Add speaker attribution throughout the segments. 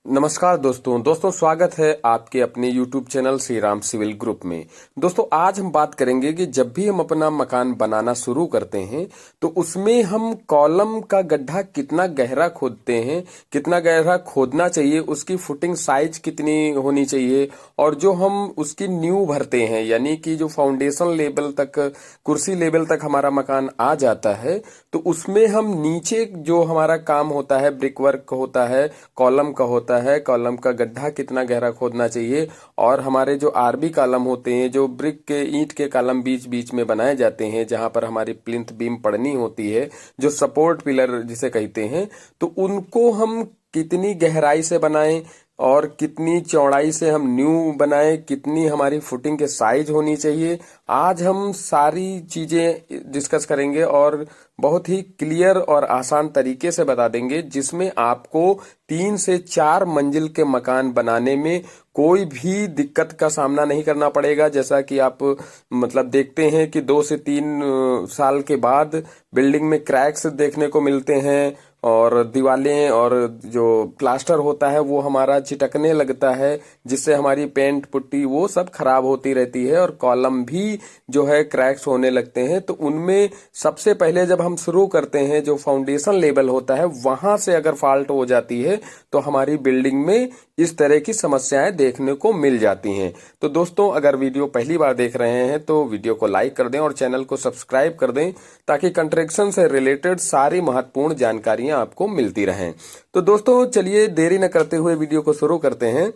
Speaker 1: नमस्कार दोस्तों स्वागत है आपके अपने YouTube channel Shri Ram civil group में। दोस्तों आज हम बात करेंगे कि जब भी हम अपना मकान बनाना शुरू करते हैं तो उसमें हम कॉलम का गड्ढा कितना गहरा खोदते हैं, कितना गहरा खोदना चाहिए, उसकी फुटिंग साइज कितनी होनी चाहिए और जो हम उसकी नींव भरते हैं यानी कि जो फाउंडेशन लेवल तक, कुर्सी लेवल तक हमारा मकान आ जाता है तो उसमें हम नीचे जो हमारा काम होता है, ब्रिक वर्क होता है, कॉलम का होता है, कॉलम का गड्ढा कितना गहरा खोदना चाहिए और हमारे जो आरबी कॉलम होते हैं, जो ब्रिक के ईंट के कॉलम बीच बीच में बनाए जाते हैं जहां पर हमारी प्लिंथ बीम पड़नी होती है, जो सपोर्ट पिलर जिसे कहते हैं, तो उनको हम कितनी गहराई से बनाएं और कितनी चौड़ाई से हम न्यू बनाएं, कितनी हमारी फुटिंग के साइज होनी चाहिए। आज हम सारी चीजें डिस्कस करेंगे और बहुत ही क्लियर और आसान तरीके से बता देंगे जिसमें आपको 3 से 4 मंजिल के मकान बनाने में कोई भी दिक्कत का सामना नहीं करना पड़ेगा। जैसा कि आप देखते हैं कि 2 से 3 साल के बाद बिल्डिंग में क्रैक्स देखने को मिलते हैं और दीवारें और जो प्लास्टर होता है वो हमारा चिटकने लगता है, जिससे हमारी पेंट पुट्टी वो सब खराब होती रहती है और कॉलम भी जो है क्रैक्स होने लगते हैं। तो उनमें सबसे पहले जब हम शुरू करते हैं, जो फाउंडेशन लेवल होता है वहां से अगर फॉल्ट हो जाती है तो हमारी बिल्डिंग में इस तरह की समस्याएं देखने को मिल जाती हैं। तो दोस्तों अगर वीडियो पहली बार देख रहे हैं तो वीडियो को लाइक कर दें और चैनल को सब्सक्राइब कर दें ताकि कंस्ट्रक्शन से रिलेटेड सारी महत्वपूर्ण जानकारियां आपको मिलती रहें। तो दोस्तों चलिए देरी न करते हुए वीडियो को शुरू करते हैं।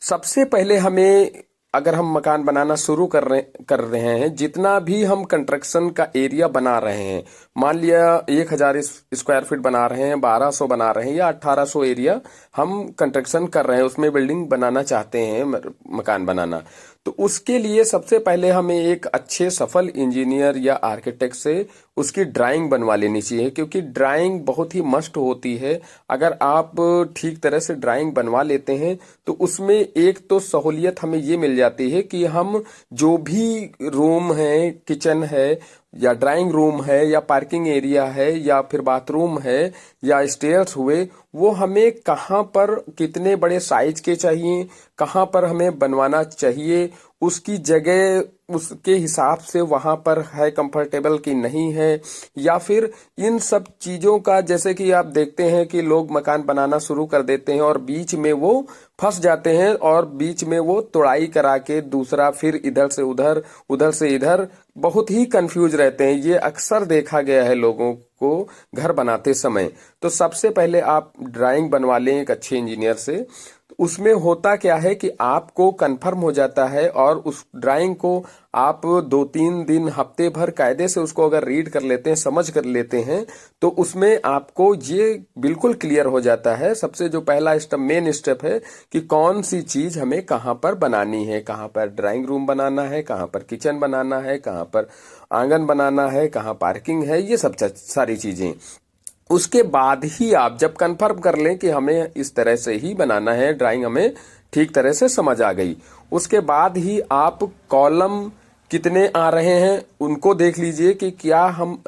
Speaker 1: सबसे पहले हमें, अगर हम मकान बनाना शुरू कर रहे हैं, जितना भी हम कंस्ट्रक्शन का एरिया बना रहे हैं, मान लिया 1000 स्क्वायर फीट बना रहे हैं, 1200 बना रहे हैं या 1800 एरिया हम कंस्ट्रक्शन कर रहे हैं, उसमें बिल्डिंग बनाना चाहते हैं, मकान बनाना, तो उसके लिए सबसे पहले हमें एक अच्छे सफल इंजीनियर या आर्किटेक्ट से उसकी ड्राइंग बनवा लेनी चाहिए, क्योंकि ड्राइंग बहुत ही मस्ट होती है। अगर आप ठीक तरह से ड्राइंग बनवा लेते हैं तो उसमें एक तो सहूलियत हमें ये मिल जाती है कि हम जो भी रूम है, किचन है या ड्राइंग रूम है या पार्किंग एरिया है या फिर बाथरूम है या स्टेयर्स हुए, वो हमें कहाँ पर कितने बड़े साइज के चाहिए, कहाँ पर हमें बनवाना चाहिए, उसकी जगह उसके हिसाब से वहां पर है कंफर्टेबल कि नहीं है, या फिर इन सब चीजों का, जैसे कि आप देखते हैं कि लोग मकान बनाना शुरू कर देते हैं और बीच में वो फंस जाते हैं और बीच में वो तोड़ाई करा के दूसरा, फिर इधर से उधर, उधर से इधर, बहुत ही कंफ्यूज रहते हैं। ये अक्सर देखा गया है लोगों को घर बनाते समय। तो सबसे पहले आप ड्राइंग बनवा लें एक अच्छे इंजीनियर से। उसमें होता क्या है कि आपको कंफर्म हो जाता है और उस ड्राइंग को आप 2-3 दिन, हफ्ते भर कायदे से उसको अगर रीड कर लेते हैं, समझ कर लेते हैं, तो उसमें आपको ये बिल्कुल क्लियर हो जाता है। सबसे जो पहला स्टेप, मेन स्टेप है कि कौन सी चीज हमें कहाँ पर बनानी है, कहाँ पर ड्राइंग रूम बनाना है, कहाँ पर किचन बनाना है, कहाँ पर आंगन बनाना है, कहाँ पार्किंग है, ये सब सारी चीजें। उसके बाद ही आप जब कंफर्म कर लें कि हमें इस तरह से ही बनाना है, ड्राइंग हमें ठीक तरह से समझ आ गई, उसके बाद ही आप कॉलम कितने आ रहे हैं उनको देख लीजिए कि क्या हम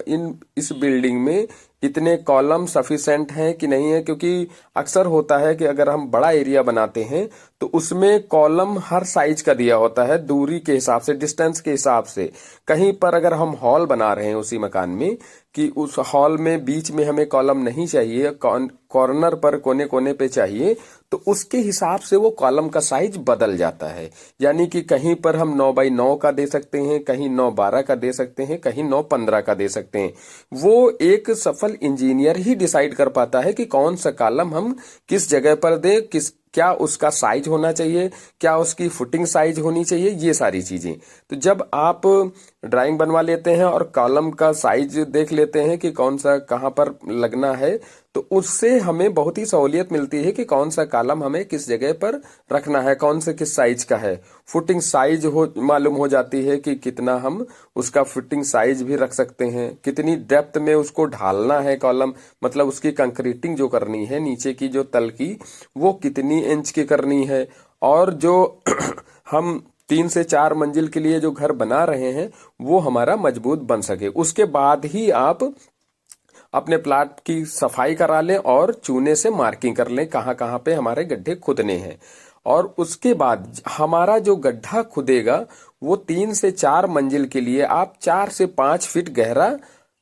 Speaker 1: इस बिल्डिंग में इतने कॉलम सफिशिएंट हैं कि नहीं है। क्योंकि अक्सर होता है कि अगर हम बड़ा एरिया बनाते हैं तो उसमें कॉलम हर साइज का दिया होता है, दूरी के हिसाब से, डिस्टेंस के हिसाब से। कहीं पर अगर हम हॉल बना रहे हैं उसी मकान में, कि उस हॉल में बीच में हमें कॉलम नहीं चाहिए, कॉर्नर पर कोने कोने पे चाहिए, तो उसके हिसाब से वो कॉलम का साइज बदल जाता है। यानी कि कहीं पर हम 9x9 का दे सकते हैं, कहीं 9x12 का दे सकते हैं, कहीं 9x15 का दे सकते हैं। वो एक सफल इंजीनियर ही डिसाइड कर पाता है कि कौन सा कॉलम हम किस जगह पर दें, क्या उसका साइज होना चाहिए, क्या उसकी फुटिंग साइज होनी चाहिए, ये सारी चीजें। तो जब आप ड्राइंग बनवा लेते हैं और कॉलम का साइज देख लेते हैं कि कौन सा कहाँ पर लगना है, तो उससे हमें बहुत ही सहूलियत मिलती है कि कौन सा कॉलम हमें किस जगह पर रखना है, कौन से किस साइज का है। फुटिंग साइज मालूम हो जाती है कि कितना हम उसका फुटिंग साइज भी रख सकते हैं, कितनी डेप्थ में उसको ढालना है कॉलम, मतलब उसकी कंक्रीटिंग जो करनी है, नीचे की जो तल की, वो कितनी इंच की करनी है। और जो हम 3 से 4 मंजिल के लिए जो घर बना रहे हैं वो हमारा मजबूत बन सके, उसके बाद ही आप अपने प्लाट की सफाई करा लें और चूने से मार्किंग कर लें कहाँ कहाँ पे हमारे गड्ढे खुदने हैं। और उसके बाद हमारा जो गड्ढा खुदेगा वो 3 से 4 मंजिल के लिए आप 4 से 5 फीट गहरा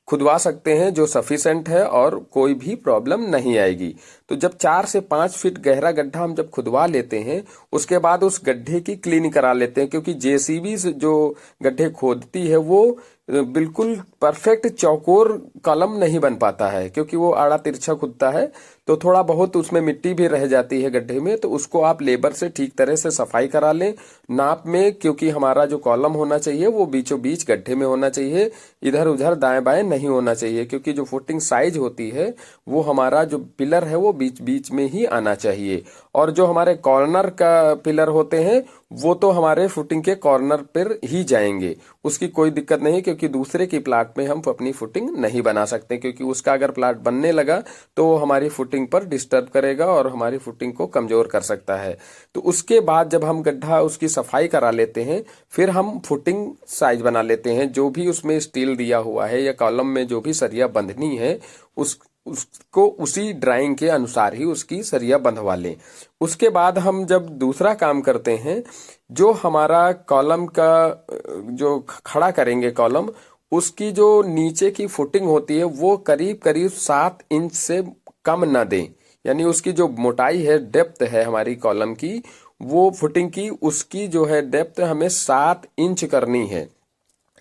Speaker 1: खुदवा सकते हैं, जो सफिशेंट है और कोई भी प्रॉब्लम नहीं आएगी। तो जब 4 से 5 फीट गहरा गड्ढा हम जब खुदवा लेते हैं, उसके बाद उस गड्ढे की क्लीनिंग करा लेते हैं, क्योंकि जेसीबी से जो गड्ढे खोदती है वो बिल्कुल परफेक्ट चौकोर कॉलम नहीं बन पाता है, क्योंकि वो आड़ा तिरछा खुदता है, तो थोड़ा बहुत उसमें मिट्टी भी रह जाती है गड्ढे में। तो उसको आप लेबर से ठीक तरह से सफाई करा लें नाप में, क्योंकि हमारा जो कॉलम होना चाहिए वो बीचों बीच गड्ढे में होना चाहिए, इधर उधर दाएं बाएं नहीं होना चाहिए, क्योंकि जो फुटिंग साइज होती है वो हमारा जो पिलर है वो बीच बीच में ही आना चाहिए। और जो हमारे कॉर्नर का पिलर होते हैं वो तो हमारे फुटिंग के कॉर्नर पर ही जाएंगे, उसकी कोई दिक्कत नहीं, क्योंकि दूसरे की प्लाट में हम अपनी फुटिंग नहीं बना सकते, क्योंकि उसका अगर प्लाट बनने लगा तो वो हमारी फुटिंग पर डिस्टर्ब करेगा और हमारी फुटिंग को कमजोर कर सकता है। तो उसके बाद जब हम गड्ढा उसकी सफाई करा लेते हैं, फिर हम फुटिंग साइज बना लेते हैं, जो भी उसमें स्टील दिया हुआ है या कॉलम में जो भी सरिया बंधनी है उसको उसी ड्राइंग के अनुसार ही उसकी सरिया बंधवा लें। उसके बाद हम जब दूसरा काम करते हैं, जो हमारा कॉलम का जो खड़ा करेंगे कॉलम, उसकी जो नीचे की फुटिंग होती है वो करीब करीब 7 इंच से कम ना दें, यानी उसकी जो मोटाई है, डेप्थ है हमारी कॉलम की, वो फुटिंग की उसकी जो है डेप्थ हमें 7 इंच करनी है।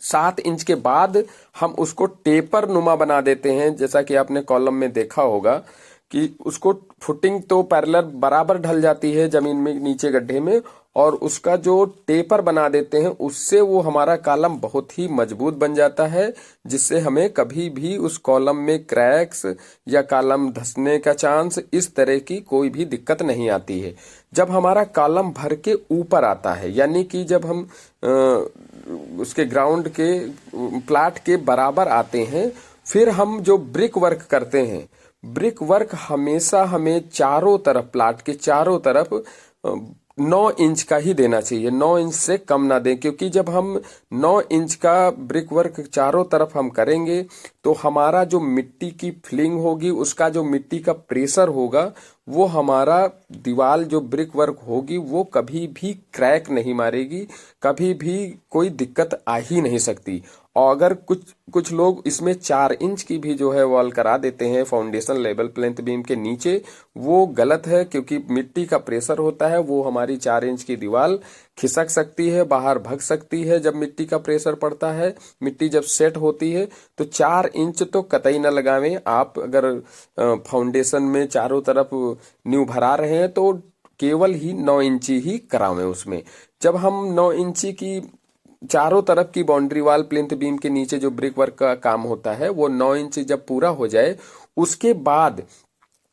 Speaker 1: 7 इंच के बाद हम उसको टेपर नुमा बना देते हैं, जैसा कि आपने कॉलम में देखा होगा कि उसको फुटिंग तो पैरेलल बराबर ढल जाती है जमीन में नीचे गड्ढे में, और उसका जो टेपर बना देते हैं उससे वो हमारा कॉलम बहुत ही मजबूत बन जाता है, जिससे हमें कभी भी उस कॉलम में क्रैक्स या कॉलम धंसने का चांस, इस तरह की कोई भी दिक्कत नहीं आती है। जब हमारा कॉलम भर के ऊपर आता है, यानी कि जब हम उसके ग्राउंड के प्लाट के बराबर आते हैं, फिर हम जो ब्रिक वर्क करते हैं, ब्रिक वर्क हमेशा हमें चारों तरफ, प्लाट के चारों तरफ 9 इंच का ही देना चाहिए, 9 इंच से कम ना दें, क्योंकि जब हम 9 इंच का ब्रिक वर्क चारों तरफ हम करेंगे तो हमारा जो मिट्टी की फिलिंग होगी, उसका जो मिट्टी का प्रेशर होगा, वो हमारा दीवार जो ब्रिक वर्क होगी वो कभी भी क्रैक नहीं मारेगी, कभी भी कोई दिक्कत आ ही नहीं सकती। और अगर कुछ लोग इसमें 4 इंच की भी जो है वॉल करा देते हैं फाउंडेशन लेवल प्लिंथ बीम के नीचे, वो गलत है, क्योंकि मिट्टी का प्रेशर होता है, वो हमारी 4 इंच की दीवार खिसक सकती है, बाहर भग सकती है। जब मिट्टी का प्रेशर पड़ता है, मिट्टी जब सेट होती है, तो 4 इंच तो कतई न लगावें। आप अगर फाउंडेशन में चारों तरफ नींव भरा रहे हैं तो केवल ही 9 इंची ही करावें उसमें। जब हम 9 इंची की चारों तरफ की बाउंड्री वाल प्लिंथ बीम के नीचे जो ब्रिक वर्क का काम होता है, वो 9 इंच जब पूरा हो जाए, उसके बाद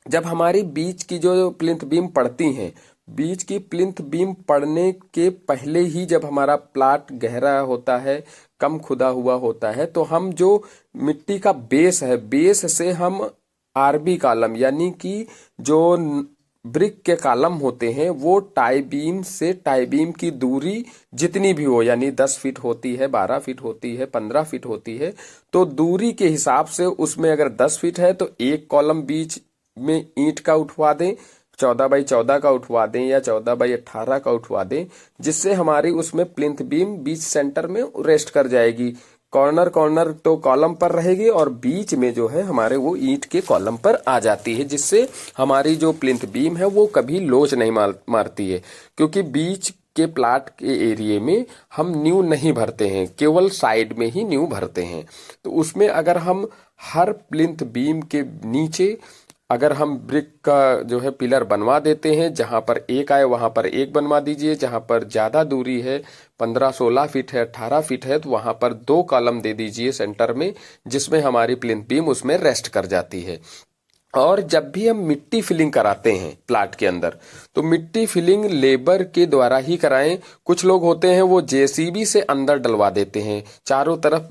Speaker 1: जब हमारी बीच की जो प्लिंथ बीम पड़ती हैं, बीच की प्लिंथ बीम पड़ने के पहले ही जब हमारा प्लाट गहरा होता है, कम खुदा हुआ होता है, तो हम जो मिट्टी का बेस है, बेस से हम आरबी कॉलम, यानी कि जो ब्रिक के कॉलम होते हैं, वो टाई बीम से टाई बीम की दूरी जितनी भी हो, यानी 10 फीट होती है, 12 फीट होती है, 15 फीट होती है, तो दूरी के हिसाब से उसमें अगर 10 फीट है तो एक कॉलम बीच में ईंट का उठवा दें, 14 बाई 14 का उठवा दें या 14 बाई 18 का उठवा दें, जिससे हमारी उसमें प्लिंथ बीम बीच सेंटर में रेस्ट कर जाएगी। कॉर्नर कॉर्नर तो कॉलम पर रहेगी और बीच में जो है हमारे वो ईंट के कॉलम पर आ जाती है, जिससे हमारी जो प्लिंथ बीम है वो कभी लोच नहीं मारती है। क्योंकि बीच के प्लाट के एरिया में हम नींव नहीं भरते हैं, केवल साइड में ही नींव भरते हैं। तो उसमें अगर हम हर प्लिंथ बीम के नीचे अगर हम ब्रिक का जो है पिलर बनवा देते हैं, जहां पर एक आए वहां पर एक बनवा दीजिए, जहां पर ज्यादा दूरी है 15-16 फीट है, 18 फीट है, तो वहां पर 2 कॉलम दे दीजिए सेंटर में, जिसमें हमारी प्लिंथ बीम उसमें रेस्ट कर जाती है। और जब भी हम मिट्टी फिलिंग कराते हैं प्लाट के अंदर, तो मिट्टी फिलिंग लेबर के द्वारा ही कराएं। कुछ लोग होते हैं वो जेसीबी से अंदर डलवा देते हैं, चारों तरफ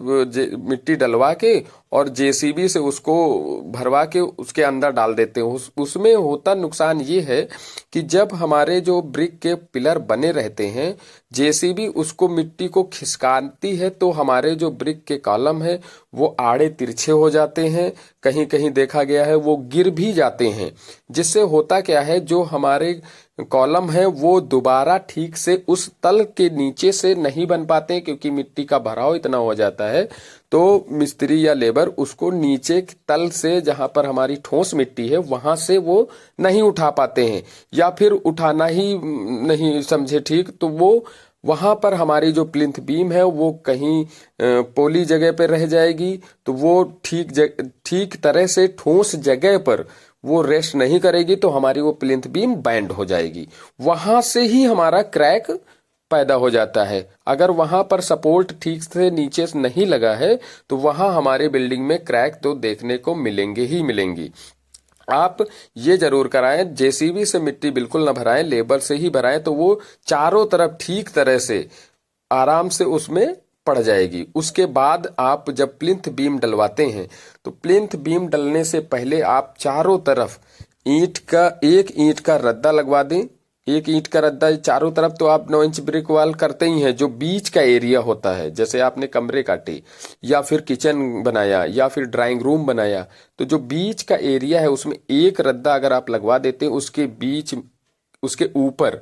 Speaker 1: मिट्टी डलवा के और जेसीबी से उसको भरवा के उसके अंदर डाल देते हैं। उसमें होता नुकसान ये है कि जब हमारे जो ब्रिक के पिलर बने रहते हैं, जेसीबी उसको मिट्टी को खिसकाती है तो हमारे जो ब्रिक के कॉलम है वो आड़े तिरछे हो जाते हैं, कहीं कहीं देखा गया है वो गिर भी जाते हैं। जिससे होता क्या है, जो हमारे कॉलम है वो दोबारा ठीक से उस तल के नीचे से नहीं बन पाते हैं, क्योंकि मिट्टी का भराव इतना हो जाता है। तो मिस्त्री या लेबर उसको नीचे तल से, जहां पर हमारी ठोस मिट्टी है, वहां से वो नहीं उठा पाते हैं, या फिर उठाना ही नहीं समझे ठीक, तो वो वहां पर हमारी जो प्लिंथ बीम है वो कहीं पोली जगह पर रह जाएगी। तो वो ठीक तरह से ठोस जगह पर वो रेस्ट नहीं करेगी, तो हमारी वो प्लिंथ बीम बैंड हो जाएगी। वहां से ही हमारा क्रैक पैदा हो जाता है। अगर वहां पर सपोर्ट ठीक से नीचे से नहीं लगा है तो वहां हमारे बिल्डिंग में क्रैक तो देखने को मिलेंगे ही मिलेंगी। आप ये जरूर कराएं, जेसीबी से मिट्टी बिल्कुल न भराएं, लेबर से ही भराएं, तो वो चारों तरफ ठीक तरह से आराम से उसमें पड़ जाएगी। उसके बाद आप जब प्लिंथ बीम डलवाते हैं तो प्लिंथ बीम डलने से पहले आप चारों तरफ एक ईंट का रद्दा लगवा दें। एक ईंट का रद्दा चारों तरफ, तो आप 9 इंच ब्रिक वॉल करते ही हैं। जो बीच का एरिया होता है, जैसे आपने कमरे काटे या फिर किचन बनाया या फिर ड्राइंग रूम बनाया, तो जो बीच का एरिया है उसमें एक रद्दा अगर आप लगवा देते हैं, उसके बीच उसके ऊपर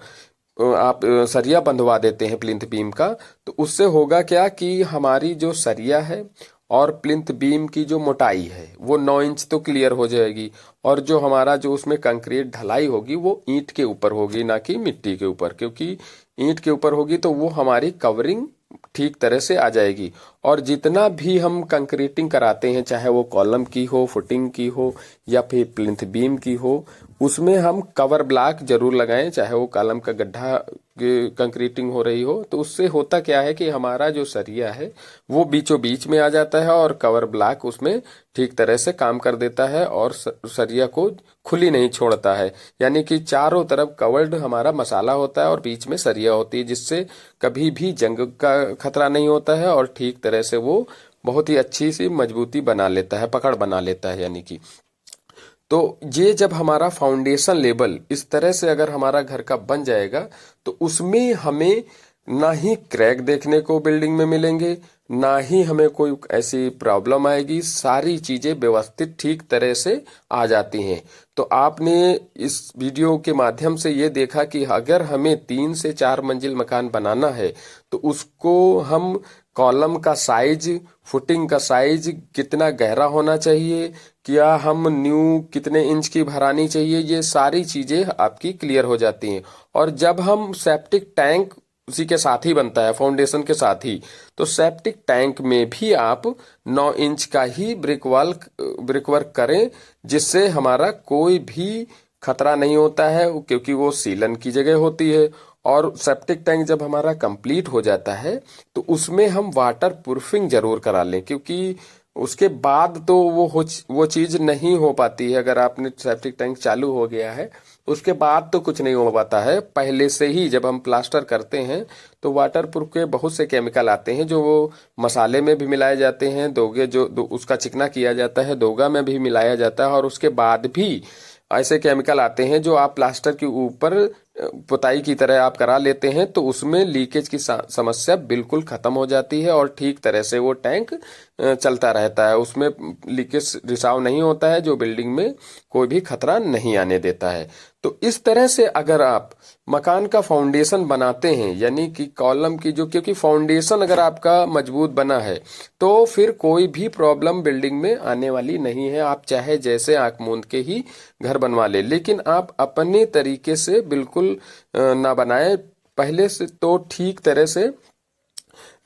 Speaker 1: आप सरिया बंधवा देते हैं प्लिंथ बीम का, तो उससे होगा क्या कि हमारी जो सरिया है और प्लिंथ बीम की जो मोटाई है वो 9 इंच तो क्लियर हो जाएगी। और जो हमारा जो उसमें कंक्रीट ढलाई होगी वो ईंट के ऊपर होगी, ना कि मिट्टी के ऊपर, क्योंकि ईंट के ऊपर होगी तो वो हमारी कवरिंग ठीक तरह से आ जाएगी। और जितना भी हम कंक्रीटिंग कराते हैं, चाहे वो कॉलम की हो, फुटिंग की हो या फिर प्लिंथ बीम की हो, उसमें हम कवर ब्लॉक जरूर लगाएं, चाहे वो कॉलम का गड्ढा कंक्रीटिंग हो रही हो। तो उससे होता क्या है कि हमारा जो सरिया है वो बीचों बीच में आ जाता है और कवर ब्लॉक उसमें ठीक तरह से काम कर देता है और सरिया को खुली नहीं छोड़ता है। यानी कि चारों तरफ कवर्ड हमारा मसाला होता है और बीच में सरिया होती है, जिससे कभी भी जंग का खतरा नहीं होता है और ठीक तरह से वो बहुत ही अच्छी सी मजबूती बना लेता है, पकड़ बना लेता है। यानी कि तो ये जब हमारा फाउंडेशन लेवल इस तरह से अगर हमारा घर का बन जाएगा तो उसमें हमें ना ही क्रैक देखने को बिल्डिंग में मिलेंगे, ना ही हमें कोई ऐसी प्रॉब्लम आएगी। सारी चीजें व्यवस्थित ठीक तरह से आ जाती हैं। तो आपने इस वीडियो के माध्यम से ये देखा कि अगर हमें 3 से 4 मंजिल मकान बनाना है तो उसको हम कॉलम का साइज, फुटिंग का साइज कितना गहरा होना चाहिए, क्या हम न्यू कितने इंच की भरानी चाहिए, ये सारी चीजें आपकी क्लियर हो जाती हैं। और जब हम सेप्टिक टैंक उसी के साथ ही बनता है, फाउंडेशन के साथ ही, तो सेप्टिक टैंक में भी आप 9 इंच का ही ब्रिक वर्क करें, जिससे हमारा कोई भी खतरा नहीं होता है, क्योंकि वो सीलन की जगह होती है। और सेप्टिक टैंक जब हमारा कंप्लीट हो जाता है तो उसमें हम वाटर प्रूफिंग जरूर करा लें, क्योंकि उसके बाद तो वो चीज नहीं हो पाती है। अगर आपने सेप्टिक टैंक चालू हो गया है उसके बाद तो कुछ नहीं हो पाता है। पहले से ही जब हम प्लास्टर करते हैं तो वाटर प्रूफ के बहुत से केमिकल आते हैं, जो वो मसाले में भी मिलाए जाते हैं, दोगे जो उसका चिकना किया जाता है, दोगा में भी मिलाया जाता है। और उसके बाद भी ऐसे केमिकल आते हैं जो आप प्लास्टर के ऊपर पुताई की तरह आप करा लेते हैं, तो उसमें लीकेज की समस्या बिल्कुल खत्म हो जाती है और ठीक तरह से वो टैंक चलता रहता है। उसमें लीकेज रिसाव नहीं होता है, जो बिल्डिंग में कोई भी खतरा नहीं आने देता है। तो इस तरह से अगर आप मकान का फाउंडेशन बनाते हैं, यानी कि कॉलम की जो, क्योंकि फाउंडेशन अगर आपका मजबूत बना है तो फिर कोई भी प्रॉब्लम बिल्डिंग में आने वाली नहीं है। आप चाहे जैसे आंख मूंद के ही घर बनवा ले, लेकिन आप अपने तरीके से बिल्कुल ना बनाए। पहले से तो ठीक तरह से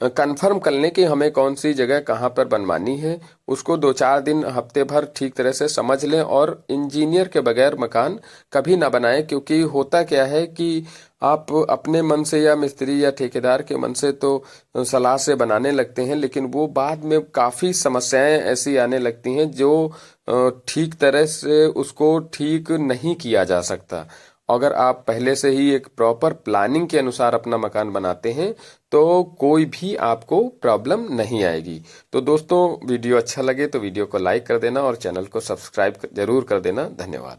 Speaker 1: कंफर्म कर लें कि हमें कौन सी जगह कहाँ पर बनवानी है, उसको 2-4 दिन हफ्ते भर ठीक तरह से समझ लें। और इंजीनियर के बगैर मकान कभी ना बनाएं, क्योंकि होता क्या है कि आप अपने मन से या मिस्त्री या ठेकेदार के मन से तो सलाह से बनाने लगते हैं, लेकिन वो बाद में काफी समस्याएं ऐसी आने लगती हैं जो ठीक तरह से उसको ठीक नहीं किया जा सकता। अगर आप पहले से ही एक प्रॉपर प्लानिंग के अनुसार अपना मकान बनाते हैं तो कोई भी आपको प्रॉब्लम नहीं आएगी। तो दोस्तों वीडियो अच्छा लगे तो वीडियो को लाइक कर देना और चैनल को सब्सक्राइब जरूर कर देना। धन्यवाद।